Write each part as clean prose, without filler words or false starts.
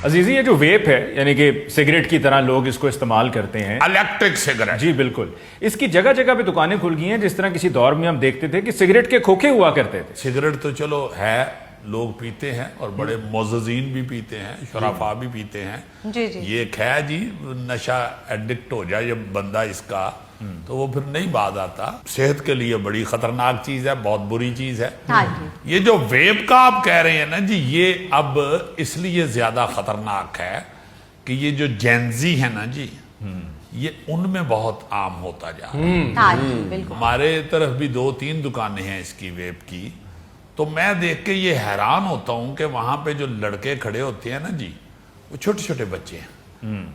عزیزی یہ جو ویپ ہے یعنی کہ سگریٹ کی طرح لوگ اس کو استعمال کرتے ہیں، الیکٹرک سگریٹ، جی بالکل، اس کی جگہ جگہ پہ دکانیں کھل گئی ہیں. جس طرح کسی دور میں ہم دیکھتے تھے کہ سگریٹ کے کھوکھے ہوا کرتے تھے. سگریٹ تو چلو ہے، لوگ پیتے ہیں اور بڑے معززین بھی پیتے ہیں، شرفا بھی پیتے ہیں. جی جی یہ ایک ہے جی، نشہ ایڈکٹ ہو جائے جب بندہ اس کا تو وہ پھر نہیں باز آتا. صحت کے لیے بڑی خطرناک چیز ہے، بہت بری چیز ہے. ہاں جی یہ جو ویپ کا آپ کہہ رہے ہیں نا جی، یہ اب اس لیے زیادہ خطرناک ہے کہ یہ جو جینزی ہے نا جی، یہ ان میں بہت عام ہوتا جا رہا ہے. ہاں جی بالکل. ہمارے طرف بھی 2-3 دکانیں ہیں اس کی ویپ کی، تو میں دیکھ کے یہ حیران ہوتا ہوں کہ وہاں پہ جو لڑکے کھڑے ہوتے ہیں نا جی، وہ چھوٹے چھوٹے بچے ہیں.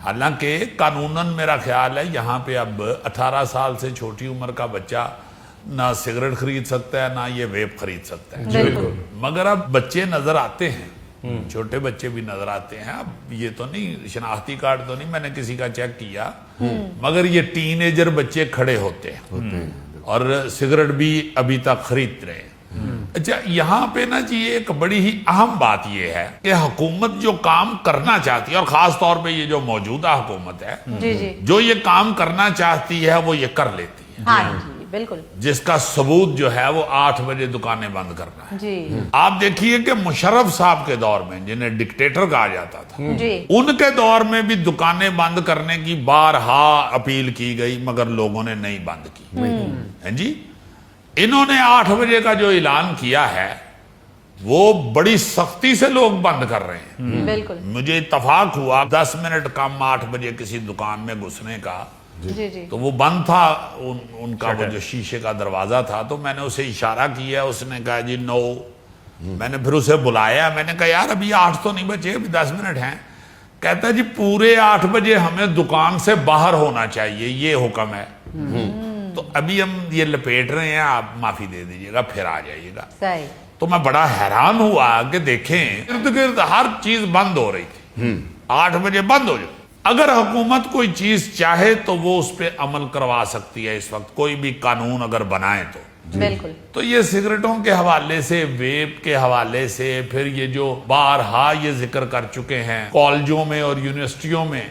حالانکہ قانوناً میرا خیال ہے یہاں پہ اب 18 سال سے چھوٹی عمر کا بچہ نہ سگریٹ خرید سکتا ہے نہ یہ ویپ خرید سکتا ہے. بالکل. مگر اب بچے نظر آتے ہیں، چھوٹے بچے بھی نظر آتے ہیں. اب یہ تو نہیں، شناختی کارڈ تو نہیں میں نے کسی کا چیک کیا، مگر یہ ٹین ایجر بچے کھڑے ہوتے ہیں اور سگریٹ بھی ابھی تک خرید رہے ہیں. اچھا، یہاں پہ نا جی ایک بڑی ہی اہم بات یہ ہے کہ حکومت جو کام کرنا چاہتی ہے، اور خاص طور پہ یہ جو موجودہ حکومت ہے، جی جی جو یہ کام کرنا چاہتی ہے وہ یہ کر لیتی ہے. ہاں جی بالکل. جس کا ثبوت جو ہے وہ 8 بجے دکانیں بند کرنا ہے. جی آپ دیکھیے کہ مشرف صاحب کے دور میں، جنہیں ڈکٹیٹر کہا جاتا تھا، جی ان کے دور میں بھی دکانیں بند کرنے کی بارہا اپیل کی گئی مگر لوگوں نے نہیں بند کی. ہیں جی، انہوں نے 8 بجے کا جو اعلان کیا ہے وہ بڑی سختی سے لوگ بند کر رہے ہیں. بالکل. مجھے اتفاق ہوا 10 منٹ کم 8 بجے کسی دکان میں گھسنے کا، جی جی تو وہ بند تھا ان کا وہ جو شیشے کا دروازہ تھا. تو میں نے اسے اشارہ کیا، اس نے کہا جی نو. میں نے پھر اسے بلایا، میں نے کہا یار ابھی 8 تو نہیں بچے، ابھی 10 منٹ ہیں. کہتا جی پورے 8 بجے ہمیں دکان سے باہر ہونا چاہیے، یہ حکم ہے. تو ابھی ہم یہ لپیٹ رہے ہیں، آپ معافی دے دیجیے گا، پھر آ جائیے گا. صحیح. تو میں بڑا حیران ہوا کہ دیکھیں ارد گرد ہر چیز بند ہو رہی تھی. 8 بجے بند ہو جائے. اگر حکومت کوئی چیز چاہے تو وہ اس پہ عمل کروا سکتی ہے. اس وقت کوئی بھی قانون اگر بنائے بالکل. تو یہ سگریٹوں کے حوالے سے، ویپ کے حوالے سے، پھر یہ جو بارہا یہ ذکر کر چکے ہیں کالجوں میں اور یونیورسٹیوں میں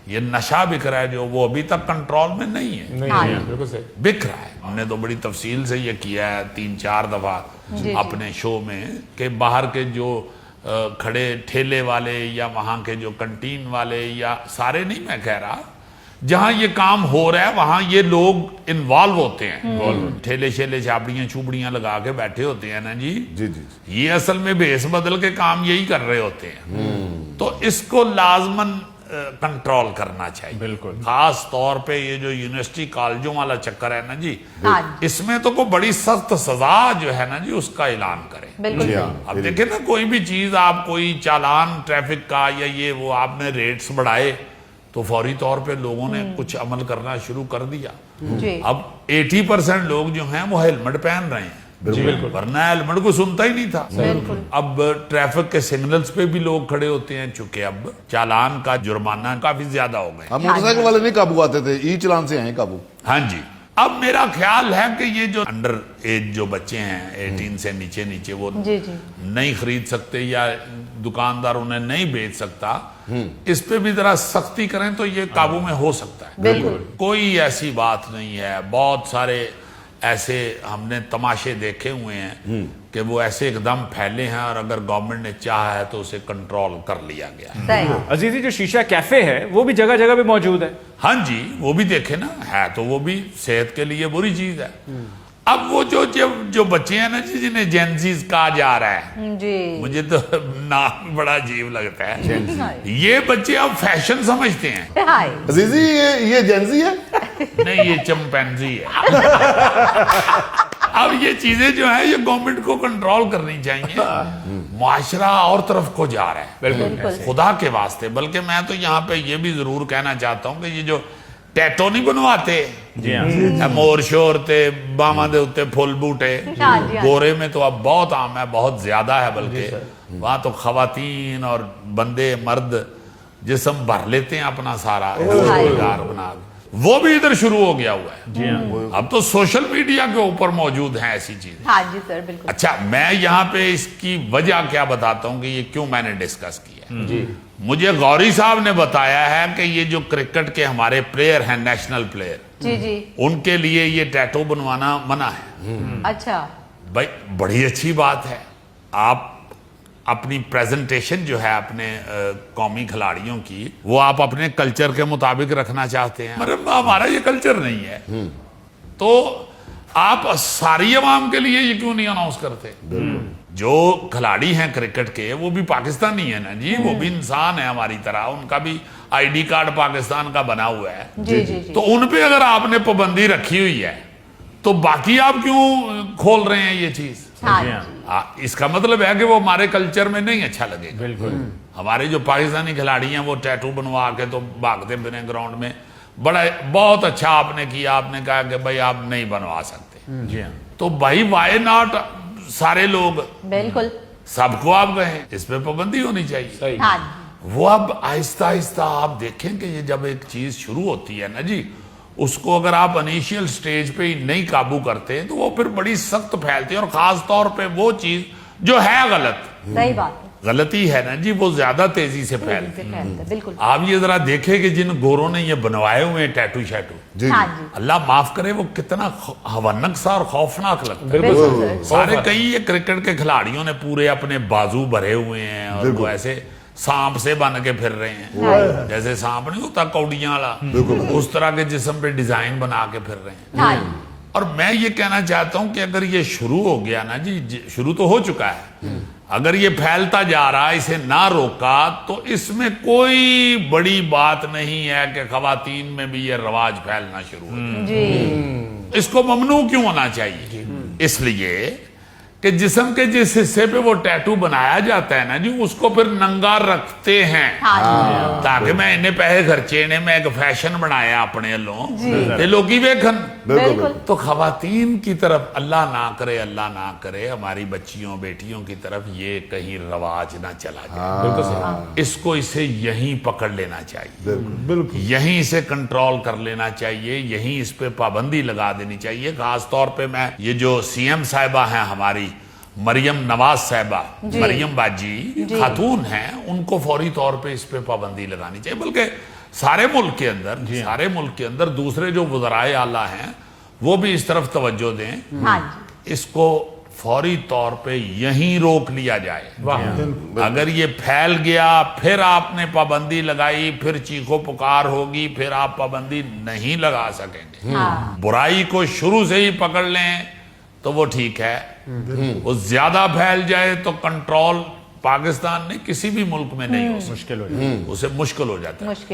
یہ نشہ بک رہا ہے جو، وہ ابھی تک کنٹرول میں نہیں ہے. ہاں بالکل صحیح. بک رہا ہے. ہم نے تو بڑی تفصیل سے یہ کیا ہے 3-4 دفعہ جی. اپنے شو میں کہ باہر کے جو کھڑے ٹھیلے والے یا وہاں کے جو کنٹین والے، یا سارے نہیں میں کہہ رہا، جہاں یہ کام ہو رہا ہے وہاں یہ لوگ انوالو ہوتے ہیں. ٹھیلے شیلے چھاپڑیاں چھوپڑیاں لگا کے بیٹھے ہوتے ہیں نا جی، یہ اصل میں بھیس بدل کے کام یہی کر رہے ہوتے ہیں. تو اس کو لازماً کنٹرول کرنا چاہیے. بالکل. خاص طور پہ یہ جو یونیورسٹی کالجوں والا چکر ہے نا جی، ہاں اس میں تو کوئی بڑی سخت سزا جو ہے نا جی اس کا اعلان کریں. بالکل. اب دیکھیں نا، کوئی بھی چیز آپ، کوئی چالان ٹریفک کا یا یہ وہ آپ نے ریٹس بڑھائے تو فوری طور پہ لوگوں نے کچھ عمل کرنا شروع کر دیا. جی اب 80% لوگ جو ہیں وہ ہیلمٹ پہن رہے ہیں، ورنہ ہیلمٹ کو سنتا ہی نہیں تھا. بالکل. اب ٹریفک کے سگنلز پہ بھی لوگ کھڑے ہوتے ہیں، چونکہ اب چالان کا جرمانہ کافی زیادہ ہو گئے. ہم موٹر سائیکل والے نہیں قابو آتے تھے، ای چلان سے آئے قابو. ہاں جی. اب میرا خیال ہے کہ یہ جو انڈر ایج جو بچے ہیں 18 سے نیچے وہ جی جی نہیں خرید سکتے یا دکاندار انہیں نہیں بیچ سکتا، اس پہ بھی ذرا سختی کریں تو یہ قابو میں ہو سکتا ہے. بالکل. کوئی ایسی بات نہیں ہے. بہت سارے ایسے ہم نے تماشے دیکھے ہوئے ہیں کہ وہ ایسے ایک دم پھیلے ہیں اور اگر گورنمنٹ نے چاہا ہے تو اسے کنٹرول کر لیا گیا. صحیح. عزیزی جو شیشہ کیفے ہے وہ بھی جگہ جگہ پہ موجود ہے. ہاں جی، وہ بھی دیکھے نا، ہے تو وہ بھی صحت کے لیے بری چیز ہے. اب وہ جو بچے ہیں نا جی، جنہیں جینزیز کہا جا رہا ہے، جی مجھے تو نام بڑا عجیب لگتا ہے. یہ بچے اب فیشن سمجھتے ہیں. ہائے. عزیزی یہ جینزی ہے؟ نہیں، یہ چمپینزی ہے. اب یہ چیزیں جو ہیں یہ گورنمنٹ کو کنٹرول کرنی چاہیے. معاشرہ اور طرف کو جا رہا ہے. بالکل. خدا کے واسطے. بلکہ میں تو یہاں پہ یہ بھی ضرور کہنا چاہتا ہوں کہ یہ جو ٹیٹو نہیں بنواتے، جی ہاں، مور شور تے باواں دے اوتے پھول بوٹے، ہاں جی. گورے میں تو اب بہت عام ہے، بہت زیادہ ہے. بلکہ وہاں تو خواتین اور بندے مرد جسم بھر لیتے ہیں اپنا سارا بنا. وہ بھی ادھر شروع ہو گیا ہوا ہے. جی ہاں. اب تو سوشل میڈیا کے اوپر موجود ہیں ایسی چیزیں. ہاں جی سر بالکل. اچھا میں یہاں پہ اس کی وجہ کیا بتاتا ہوں کہ یہ کیوں میں نے ڈسکس کیا. جی مجھے غوری صاحب نے بتایا ہے کہ یہ جو کرکٹ کے ہمارے پلیئر ہیں نیشنل پلیئر, جی جی ان کے لیے یہ ٹیٹو بنوانا منع ہے. اچھا بھائی بڑی اچھی بات ہے. آپ اپنی پریزنٹیشن جو ہے اپنے قومی کھلاڑیوں کی وہ آپ اپنے کلچر کے مطابق رکھنا چاہتے ہیں. ہمارا یہ کلچر نہیں ہے تو آپ ساری عوام کے لیے یہ کیوں نہیں اناؤنس کرتے. جو کھلاڑی ہیں کرکٹ کے وہ بھی پاکستانی ہیں نا جی, وہ بھی انسان ہیں ہماری طرح, ان کا بھی آئی ڈی کارڈ پاکستان کا بنا ہوا ہے. جی جی جی. تو ان پہ اگر آپ نے پابندی رکھی ہوئی ہے تو باقی آپ کیوں کھول رہے ہیں یہ چیز. ہاں جی جی. ہاں. اس کا مطلب ہے کہ وہ ہمارے کلچر میں نہیں اچھا لگے گا. بالکل. ہمارے جو پاکستانی کھلاڑی ہیں وہ ٹیٹو بنوا کے تو بھاگتے پھریں گراؤنڈ میں. بہت اچھا آپ نے کیا, آپ نے کہا کہ بھائی آپ نہیں بنوا سکتے. جی ہاں. تو بھائی وائی ناٹ سارے لوگ بالکل. سب کو آپ کہیں اس پہ پابندی ہونی چاہیے. ہاں جی. وہ اب آہستہ آہستہ آپ دیکھیں کہ یہ جب ایک چیز شروع ہوتی ہے نا جی, اس کو اگر آپ انیشیل سٹیج پہ ہی نہیں قابو کرتے تو وہ پھر بڑی سخت پھیلتی ہے, اور خاص طور پہ وہ چیز جو ہے غلط, صحیح بات ہے. غلطی ہے نا جی, وہ زیادہ تیزی سے پھیلتی ہے. بالکل. آپ یہ ذرا دیکھیں کہ جن گوروں نے یہ بنوائے ہوئے ہیں ٹیٹو شیٹو, جی ہاں جی. اللہ معاف کرے وہ کتنا ہونک سا اور خوفناک لگتا ہے. بالکل سر. سارے کئی یہ کرکٹ کے کھلاڑیوں نے پورے اپنے بازو بھرے ہوئے ہیں اور وہ ایسے سانپ سے بن کے پھر رہے ہیں, جیسے سانپ نہیں ہوتا کوڑیاں والا, اس طرح کے جسم پہ ڈیزائن بنا کے پھر رہے ہیں. ہاں جی. اور میں یہ کہنا چاہتا ہوں کہ اگر یہ شروع ہو گیا نا جی, شروع تو ہو چکا ہے, اگر یہ پھیلتا جا رہا, اسے نہ روکا تو اس میں کوئی بڑی بات نہیں ہے کہ خواتین میں بھی یہ رواج پھیلنا شروع ہو. جی. اس کو ممنوع کیوں ہونا چاہیے؟ اس لیے کہ جسم کے جس حصے پہ وہ ٹیٹو بنایا جاتا ہے نا جی, اس کو پھر ننگا رکھتے ہیں تاکہ میں انہیں پیسے خرچے نے میں ایک فیشن بنایا اپنے لوگی ویکھن. بالکل. تو خواتین کی طرف اللہ نہ کرے ہماری بچیوں بیٹیوں کی طرف یہ کہیں رواج نہ چلا جائے. اس کو اسے یہیں پکڑ لینا چاہیے, یہیں اسے کنٹرول کر لینا چاہیے, یہیں اس پہ پابندی لگا دینی چاہیے. خاص طور پہ میں یہ جو سی ایم صاحبہ ہیں ہماری مریم نواز صاحبہ, مریم باجی خاتون ہیں, ان کو فوری طور پہ اس پہ پابندی لگانی چاہیے. بلکہ سارے ملک کے اندر دوسرے جو وزرائے اعلیٰ ہیں وہ بھی اس طرف توجہ دیں, ہاں جی. اس کو فوری طور پہ یہیں روک لیا جائے. اگر یہ پھیل گیا پھر آپ نے پابندی لگائی, پھر چیخو پکار ہوگی, پھر آپ پابندی نہیں لگا سکیں گے. برائی کو شروع سے ہی پکڑ لیں تو وہ ٹھیک ہے. وہ زیادہ پھیل جائے تو کنٹرول پاکستان نے کسی بھی ملک میں نہیں ہو سکتا, مشکل ہو جائے. اسے مشکل ہو جاتا ہے. مشکل.